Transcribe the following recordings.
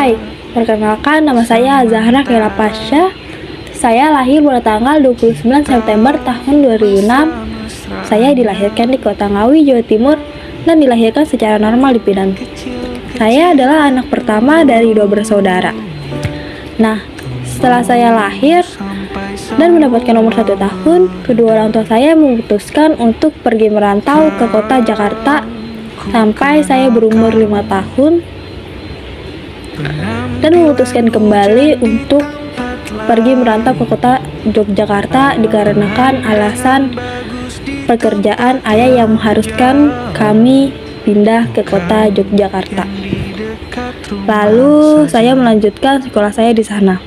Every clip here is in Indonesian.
Hai, perkenalkan nama saya Zahra Khaira Pasha. Saya lahir pada tanggal 29 September tahun 2006. Saya dilahirkan di Kota Ngawi, Jawa Timur dan dilahirkan secara normal di Pinang. Saya adalah anak pertama dari 2 bersaudara. Nah, setelah saya lahir dan mendapatkan umur 1 tahun, kedua orang tua saya memutuskan untuk pergi merantau ke kota Jakarta sampai saya berumur 5 tahun dan memutuskan kembali untuk pergi merantau ke kota Yogyakarta dikarenakan alasan pekerjaan ayah yang mengharuskan kami pindah ke kota Yogyakarta. Lalu saya melanjutkan sekolah saya di sana.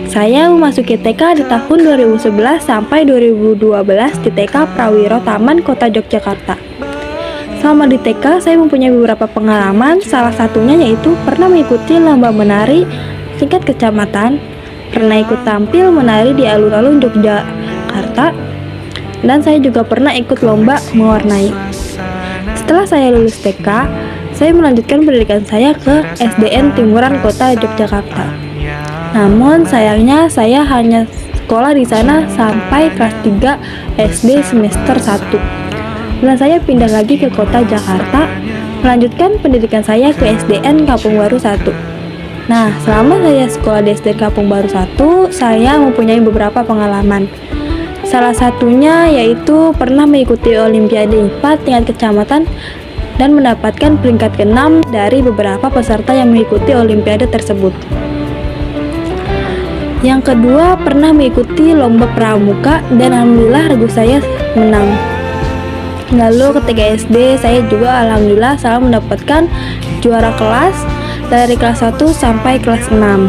Saya memasuki TK di tahun 2011 sampai 2012 di TK Prawiro Taman Kota Yogyakarta. Selama di TK, saya mempunyai beberapa pengalaman, salah satunya yaitu pernah mengikuti lomba menari tingkat kecamatan, pernah ikut tampil menari di alun-alun Yogyakarta, dan saya juga pernah ikut lomba mewarnai. Setelah saya lulus TK, saya melanjutkan pendidikan saya ke SDN Timuran Kota Yogyakarta. Namun sayangnya saya hanya sekolah di sana sampai kelas 3 SD semester 1. Dan saya pindah lagi ke kota Jakarta, melanjutkan pendidikan saya ke SDN Kampung Baru 1. Nah, selama saya sekolah di SDN Kampung Baru 1, saya mempunyai beberapa pengalaman. Salah satunya yaitu pernah mengikuti Olimpiade IPA tingkat kecamatan dan mendapatkan peringkat ke-6 dari beberapa peserta yang mengikuti Olimpiade tersebut. Yang kedua, pernah mengikuti lomba pramuka dan alhamdulillah regu saya menang. Lalu ketika SD, saya juga alhamdulillah selalu mendapatkan juara kelas dari kelas 1 sampai kelas 6.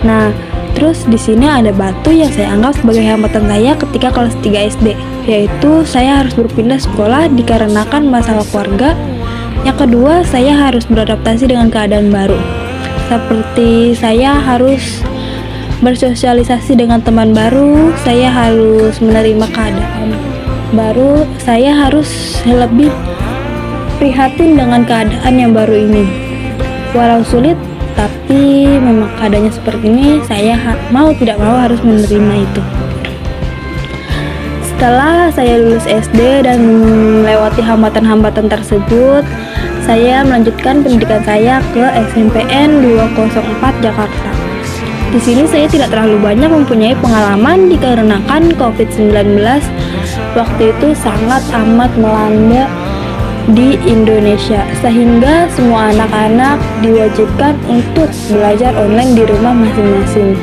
Nah, terus di sini ada batu yang saya anggap sebagai hambatan saya ketika kelas 3 SD, yaitu saya harus berpindah sekolah dikarenakan masalah keluarga. Yang kedua, saya harus beradaptasi dengan keadaan baru. Seperti saya harus bersosialisasi dengan teman baru, saya harus menerima keadaan baru, saya harus lebih prihatin dengan keadaan yang baru ini. Walau sulit, tapi memang keadaannya seperti ini, saya mau tidak mau harus menerima itu. Setelah saya lulus SD dan melewati hambatan-hambatan tersebut, saya melanjutkan pendidikan saya ke SMPN 204 Jakarta. Di sini saya tidak terlalu banyak mempunyai pengalaman dikarenakan COVID-19 waktu itu sangat amat melanda di Indonesia, sehingga semua anak-anak diwajibkan untuk belajar online di rumah masing-masing.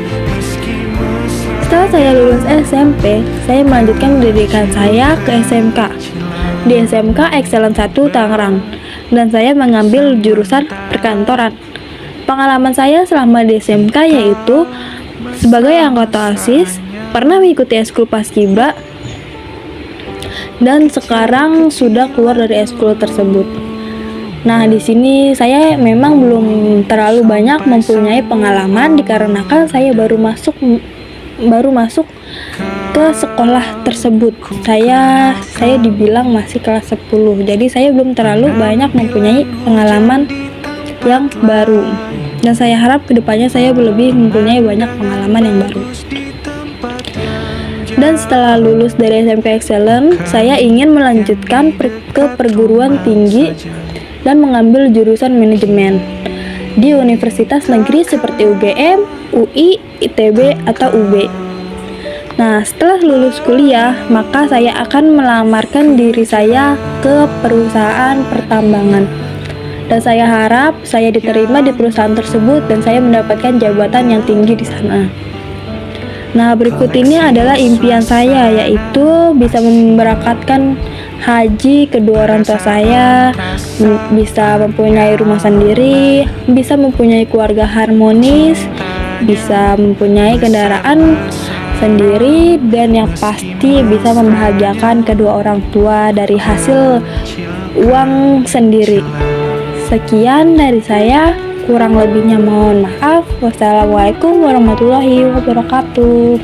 Setelah saya lulus SMP, saya melanjutkan pendidikan saya ke SMK di SMK Excellence 1 Tangerang, dan saya mengambil jurusan perkantoran. Pengalaman saya selama di SMK yaitu sebagai anggota OSIS, pernah mengikuti eskul paskibra, dan sekarang sudah keluar dari eskul tersebut. Nah, di sini saya memang belum terlalu banyak mempunyai pengalaman dikarenakan saya baru masuk ke sekolah tersebut. Saya dibilang masih kelas 10. Jadi saya belum terlalu banyak mempunyai pengalaman yang baru. Dan saya harap kedepannya saya lebih mempunyai banyak pengalaman yang baru. Dan setelah lulus dari SMP Excellent, saya ingin melanjutkan ke perguruan tinggi dan mengambil jurusan manajemen di universitas negeri seperti UGM, UI, ITB, atau UB. Nah, setelah lulus kuliah, maka saya akan melamarkan diri saya ke perusahaan pertambangan. Dan saya harap saya diterima di perusahaan tersebut dan saya mendapatkan jabatan yang tinggi di sana. Nah, berikut ini adalah impian saya, yaitu bisa memberangkatkan haji kedua orang tua saya, bisa mempunyai rumah sendiri, bisa mempunyai keluarga harmonis, bisa mempunyai kendaraan sendiri, dan yang pasti bisa membahagiakan kedua orang tua dari hasil uang sendiri. Sekian dari saya, kurang lebihnya mohon maaf. Wassalamualaikum warahmatullahi wabarakatuh.